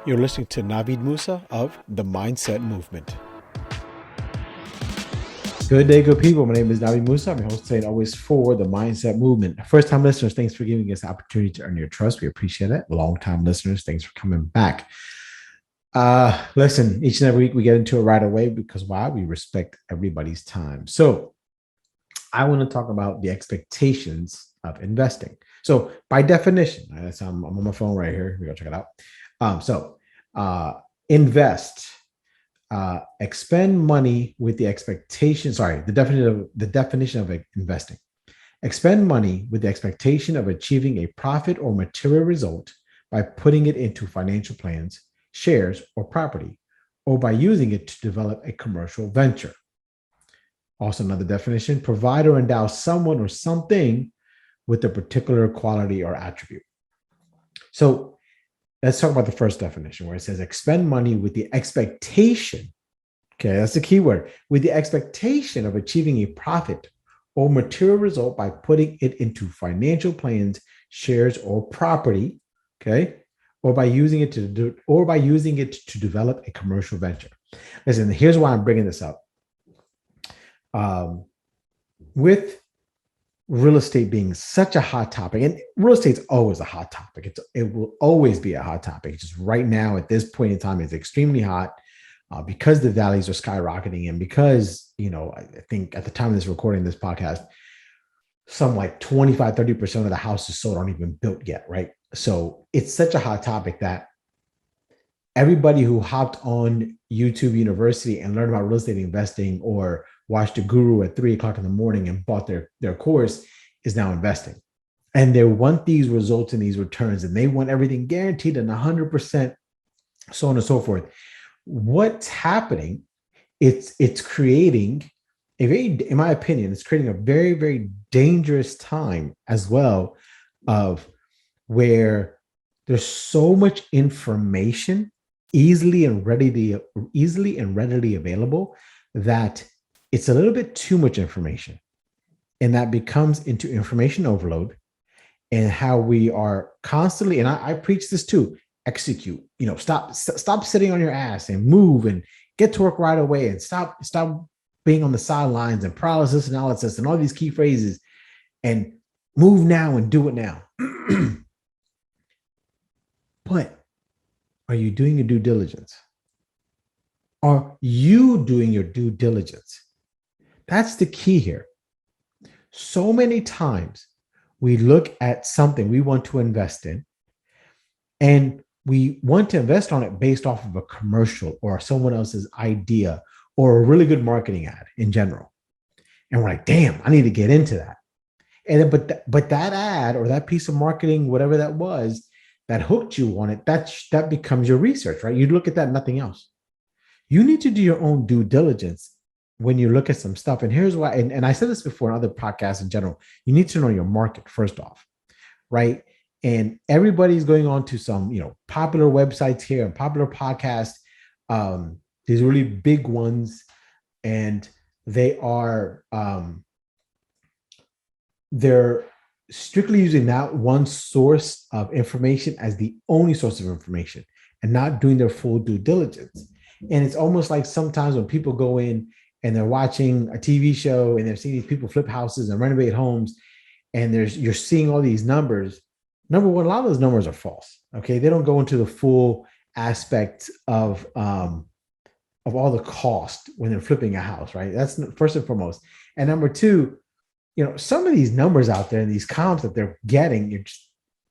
You're listening to Navid Moosa of the Mindset Movement. Good day, good people. My name is Navid Moosa. I'm your host today and always for the Mindset Movement. First time listeners, thanks for giving us the opportunity to earn your trust. We appreciate it. Long time listeners, thanks for coming back. Listen, each and every week we get into it right away because why? We respect everybody's time. So I want to talk about the expectations of investing. So by definition, I'm on my phone right here. We're going to check it out. Invest, expend money with the expectation. Sorry, the definition of investing. Expend money with the expectation of achieving a profit or material result by putting it into financial plans, shares, or property, or by using it to develop a commercial venture. Also, another definition: provide or endow someone or something with a particular quality or attribute. So let's talk about the first definition where it says expend money with the expectation. Okay, that's the key word. With the expectation of achieving a profit or material result by putting it into financial plans, shares, or property. Okay, or by using it to develop a commercial venture. Listen, here's why I'm bringing this up. With real estate being such a hot topic, and real estate's always a hot topic. It will always be a hot topic. It's just right now at this point in time, it's extremely hot because the values are skyrocketing, and because, I think at the time of this recording, this podcast, some like 25-30% of the houses sold aren't even built yet, right? So it's such a hot topic that everybody who hopped on YouTube University and learned about real estate investing or watched a guru at 3:00 in the morning and bought their course is now investing. And they want these results and these returns, and they want everything guaranteed and 100%, so on and so forth. What's happening? It's creating in my opinion, it's creating a very, very dangerous time as well, of where there's so much information easily and readily available that it's a little bit too much information, and that becomes into information overload, and how we are constantly, and I preach this too, execute, stop sitting on your ass and move and get to work right away, and stop being on the sidelines and paralysis analysis and all these key phrases, and move now and do it now. But are you doing your due diligence? Are you doing your due diligence? That's the key here. So many times we look at something we want to invest in, and we want to invest on it based off of a commercial or someone else's idea or a really good marketing ad in general. And we're like, damn, I need to get into that. And then, but that ad or that piece of marketing, whatever that was, that hooked you on it, that becomes your research, right? You look at that, nothing else. You need to do your own due diligence when you look at some stuff. And here's why, and I said this before in other podcasts in general, you need to know your market first off, right? And everybody's going on to some, popular websites here and popular podcasts, these really big ones, and they are, they're strictly using that one source of information as the only source of information and not doing their full due diligence. And it's almost like sometimes when people go in and they're watching a TV show and they're seeing these people flip houses and renovate homes, and you're seeing all these numbers. Number one, a lot of those numbers are false. Okay, they don't go into the full aspect of all the cost when they're flipping a house, right? That's first and foremost. And number two, some of these numbers out there and these comps that they're getting,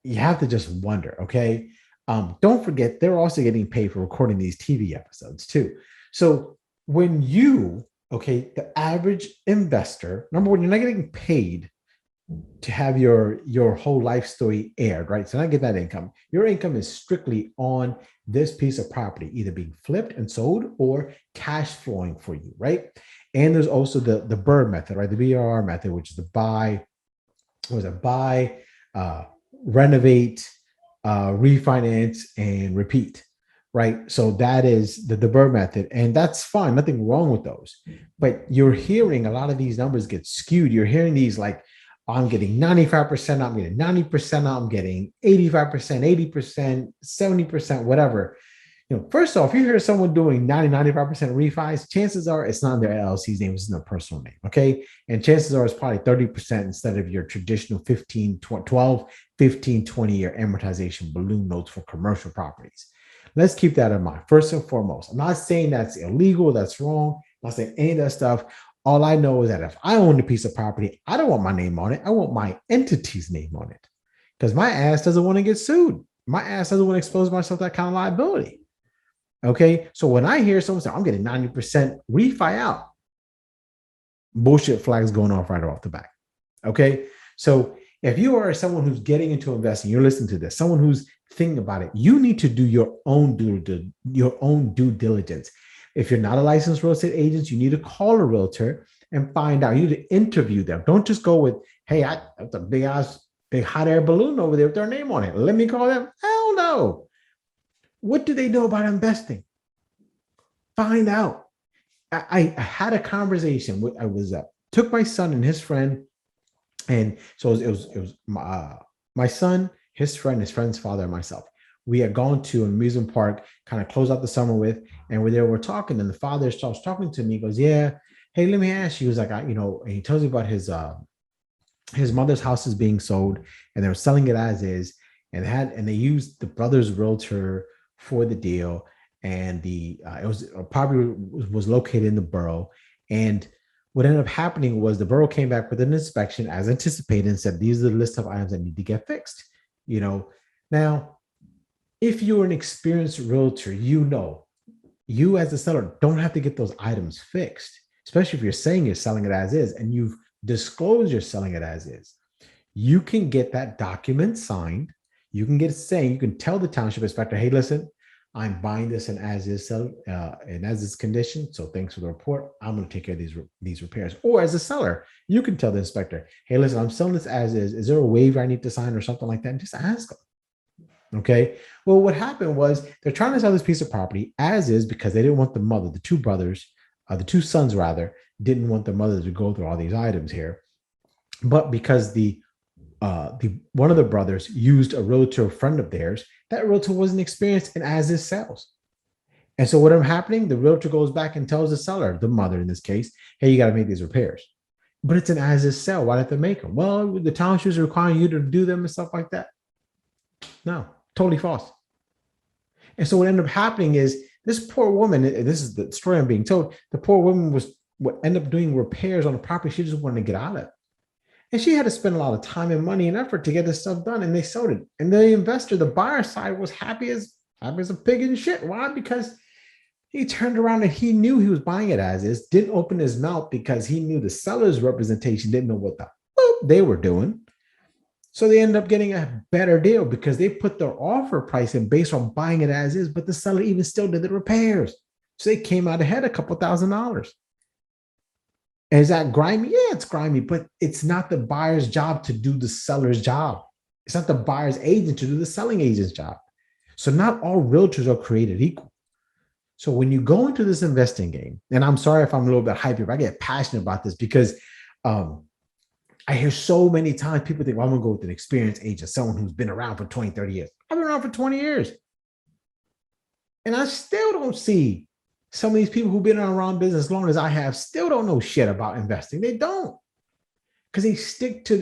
you have to just wonder. Okay, don't forget they're also getting paid for recording these TV episodes too. So when the average investor, number one, you're not getting paid to have your whole life story aired, right? So not get that income. Your income is strictly on this piece of property, either being flipped and sold or cash flowing for you, right? And there's also the BRRRR method, right? The BRRR method, which is the buy, renovate, refinance, and repeat, right? So that is the BRRRR method, and that's fine. Nothing wrong with those. But you're hearing a lot of these numbers get skewed. You're hearing these like, I'm getting 95%, I'm getting 90%, I'm getting 85%, 80%, 70%, whatever. First off, you hear someone doing 95% refis, chances are it's not in their LLC's name, it's in their personal name. Okay. And chances are it's probably 30% instead of your traditional 12, 15, 20-year amortization balloon notes for commercial properties. Let's keep that in mind. First and foremost, I'm not saying that's illegal, that's wrong. I'm not saying any of that stuff. All I know is that if I own a piece of property, I don't want my name on it. I want my entity's name on it because my ass doesn't want to get sued. My ass doesn't want to expose myself to that kind of liability. Okay. So when I hear someone say, I'm getting 90% refi out, bullshit flags going off right off the back. Okay. So if you are someone who's getting into investing, you're listening to this, someone who's thinking about it, you need to do your own due diligence. If you're not a licensed real estate agent, you need to call a realtor and find out. You need to interview them. Don't just go with, hey, that's a big hot air balloon over there with their name on it. Let me call them. Hell no. What do they know about investing? Find out. I had a conversation with, took my son and his friend. And so it was my son, his friend's father, and myself. We had gone to an amusement park, kind of close out the summer with, and we're talking, and the father starts talking to me. He goes, "Yeah, hey, let me ask you." He was like, and he tells me about his mother's house is being sold, and they were selling it as is, and they used the brother's realtor for the deal, and it was property was located in the borough, and what ended up happening was the borough came back with an inspection as anticipated and said, these are the list of items that need to get fixed. Now, if you're an experienced realtor, you as a seller don't have to get those items fixed, especially if you're saying you're selling it as is and you've disclosed you're selling it as is. You can get that document signed. You can get it saying, you can tell the township inspector, hey, listen, I'm buying this in as is in as is condition. So thanks for the report. I'm going to take care of these repairs. Or as a seller, you can tell the inspector, hey, listen, I'm selling this as is. Is there a waiver I need to sign or something like that? And just ask them. Okay. Well, what happened was they're trying to sell this piece of property as is because they didn't want the mother, the the two sons rather, didn't want the mother to go through all these items here. But because the one of the brothers used a realtor friend of theirs, that realtor wasn't experienced in as is sales. And so what ended up happening, the realtor goes back and tells the seller, the mother in this case, hey, you got to make these repairs. But it's an as is sale. Why did they make them? Well, the township is requiring you to do them and stuff like that. No, totally false. And so what ended up happening is this poor woman, this is the story I'm being told, the poor woman was what ended up doing repairs on the property she just wanted to get out of. And she had to spend a lot of time and money and effort to get this stuff done. And they sold it. And the investor, the buyer side, was happy as a pig in shit. Why? Because he turned around and he knew he was buying it as is, didn't open his mouth because he knew the seller's representation didn't know what the they were doing. So they ended up getting a better deal because they put their offer price in based on buying it as is, but the seller even still did the repairs. So they came out ahead a couple $1,000s. Is that grimy? Yeah, it's grimy, but it's not the buyer's job to do the seller's job. It's not the buyer's agent to do the selling agent's job. So not all realtors are created equal. So when you go into this investing game, and I'm sorry if I'm a little bit hyped, but I get passionate about this because I hear so many times people think, well, I'm going to go with an experienced agent, someone who's been around for 20, 30 years. I've been around for 20 years. And I still don't see some of these people who've been around business as long as I have still don't know shit about investing. They don't, because they stick to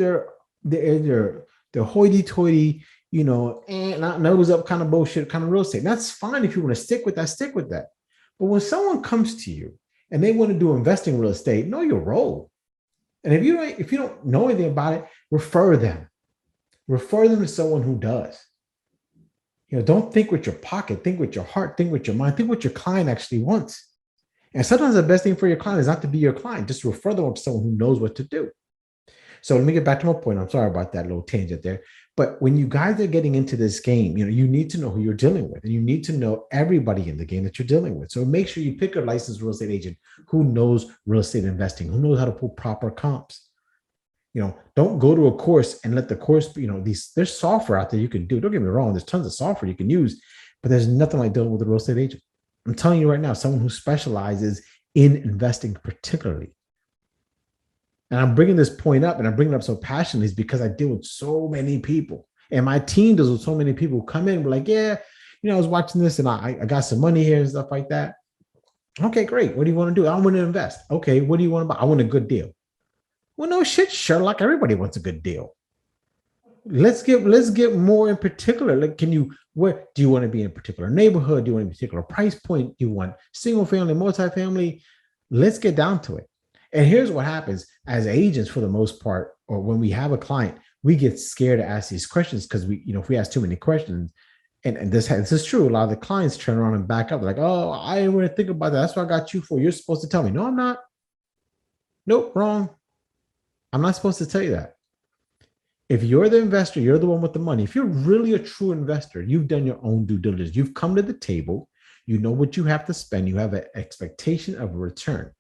their hoity-toity, not nose up kind of bullshit, kind of real estate. And that's fine if you want to stick with that, stick with that. But when someone comes to you and they want to do investing real estate, know your role. And if you don't know anything about it, refer them to someone who does. Don't think with your pocket, think with your heart, think with your mind, think what your client actually wants. And sometimes the best thing for your client is not to be your client, just refer them to someone who knows what to do. So let me get back to my point. I'm sorry about that little tangent there. But when you guys are getting into this game, you need to know who you're dealing with, and you need to know everybody in the game that you're dealing with. So make sure you pick a licensed real estate agent who knows real estate investing, who knows how to pull proper comps. Don't go to a course and let the course, there's software out there you can do. Don't get me wrong. There's tons of software you can use, but there's nothing like dealing with a real estate agent. I'm telling you right now, someone who specializes in investing particularly. And I'm bringing this point up, and I'm bringing it up so passionately is because I deal with so many people, and my team deals with so many people who come in, we're like, yeah, I was watching this and I got some money here and stuff like that. Okay, great. What do you want to do? I want to invest. Okay, what do you want to buy? I want a good deal. Well, no shit, Sherlock. Everybody wants a good deal. Let's get more in particular. Like, where do you want to be in a particular neighborhood? Do you want a particular price point? Do you want single family, multifamily? Let's get down to it. And here's what happens as agents, for the most part, or when we have a client, we get scared to ask these questions because if we ask too many questions, and this is true, a lot of the clients turn around and back up. They're like, oh, I didn't really think about that. That's what I got you for. You're supposed to tell me. No, I'm not. Nope, wrong. I'm not supposed to tell you that. If you're the investor, you're the one with the money. If you're really a true investor, you've done your own due diligence. You've come to the table. You know what you have to spend. You have an expectation of a return.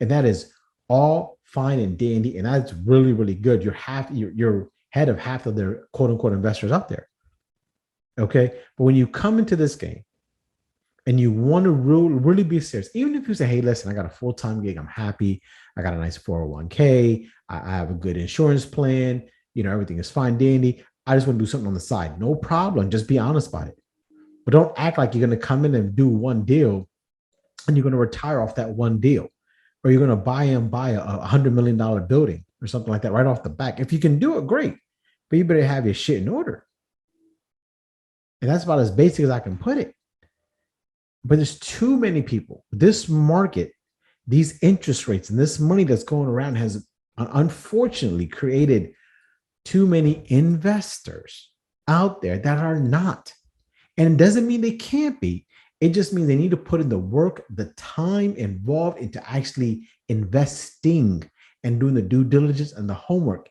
And that is all fine and dandy. And that's really, really good. You're head of half of their quote unquote investors out there. Okay. But when you come into this game and you want to really be serious, even if you say, hey, listen, I got a full-time gig, I'm happy. I got a nice 401k. I have a good insurance plan. Everything is fine, dandy. I just want to do something on the side. No problem. Just be honest about it. But don't act like you're going to come in and do one deal and you're going to retire off that one deal, or you're going to buy a $100 million building or something like that right off the back. If you can do it, great. But you better have your shit in order. And that's about as basic as I can put it. But there's too many people. This market, these interest rates, and this money that's going around has unfortunately created too many investors out there that are not. And it doesn't mean they can't be. It just means they need to put in the work, the time involved into actually investing and doing the due diligence and the homework.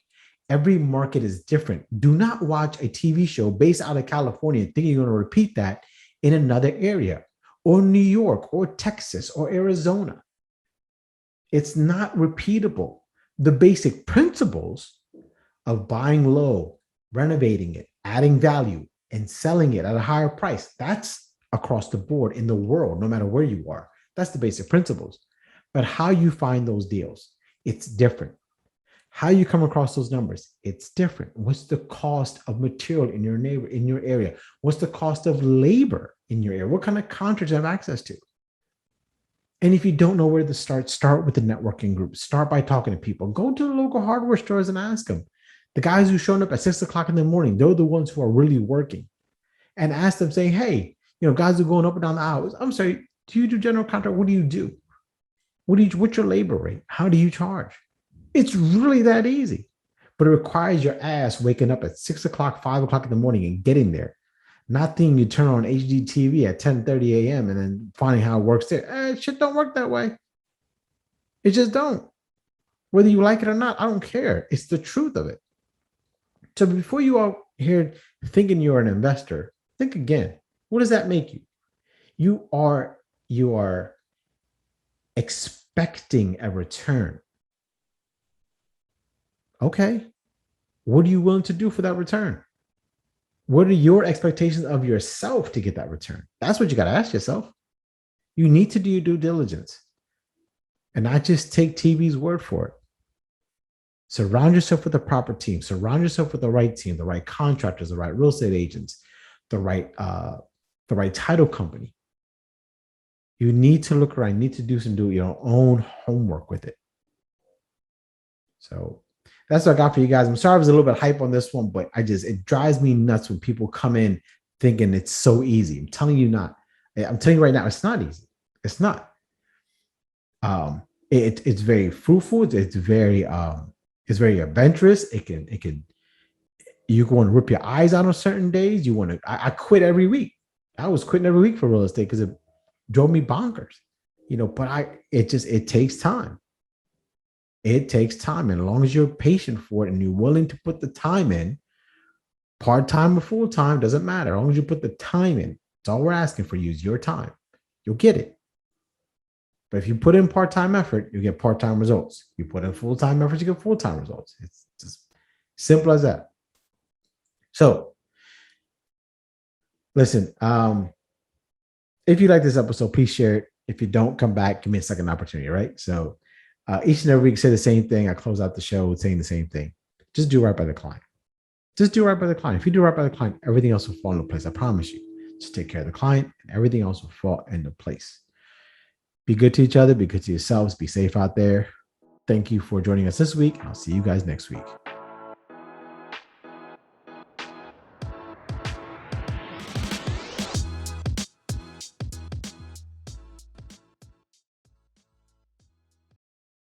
Every market is different. Do not watch a TV show based out of California and think you're going to repeat that in another area, or New York, or Texas, or Arizona. It's not repeatable. The basic principles of buying low, renovating it, adding value, and selling it at a higher price, that's across the board in the world, no matter where you are. That's the basic principles. But how you find those deals, it's different. How you come across those numbers, it's different. What's the cost of material in your area? What's the cost of labor in your area? What kind of contracts you have access to? And if you don't know where to start with the networking group. Start by talking to people. Go to the local hardware stores and ask them. The guys who showed up at 6 o'clock in the morning, they're the ones who are really working. And ask them, saying, hey, guys who are going up and down the aisles, I'm sorry, do you do general contract? What do you do? What's your labor rate? How do you charge? It's really that easy. But it requires your ass waking up at 6 o'clock, 5 o'clock in the morning and getting there. Not thinking you turn on HD TV at 10:30 a.m. and then finding how it works there. Shit don't work that way. It just don't. Whether you like it or not, I don't care. It's the truth of it. So before you are here thinking you're an investor, think again. What does that make you? You are expecting a return. Okay. What are you willing to do for that return? What are your expectations of yourself to get that return? That's what you got to ask yourself. You need to do your due diligence and not just take TV's word for it. Surround yourself with the proper team. Surround yourself with the right team, the right contractors, the right real estate agents, the right title company. You need to look around. You need to do your own homework with it. So that's what I got for you guys. I'm sorry I was a little bit hype on this one, but it drives me nuts when people come in thinking it's so easy. I'm telling you right now, it's not easy. It's not. It's very fruitful. It's very adventurous. You want to rip your eyes out on certain days. I quit every week. I was quitting every week for real estate because it drove me bonkers, but it takes time. It takes time. And as long as you're patient for it and you're willing to put the time in, part-time or full-time, doesn't matter. As long as you put the time in, it's all we're asking for you is your time. You'll get it. But if you put in part-time effort, you get part-time results. You put in full-time effort, you get full-time results. It's just simple as that. So, listen, if you like this episode, please share it. If you don't, come back, give me a second opportunity, right? So, each and every week, say the same thing. I close out the show saying the same thing. Just do right by the client. Just do right by the client. If you do right by the client, everything else will fall into place. I promise you. just take care of the client, and everything else will fall into place. Be good to each other, be good to yourselves, be safe out there. Thank you for joining us this week. I'll see you guys next week.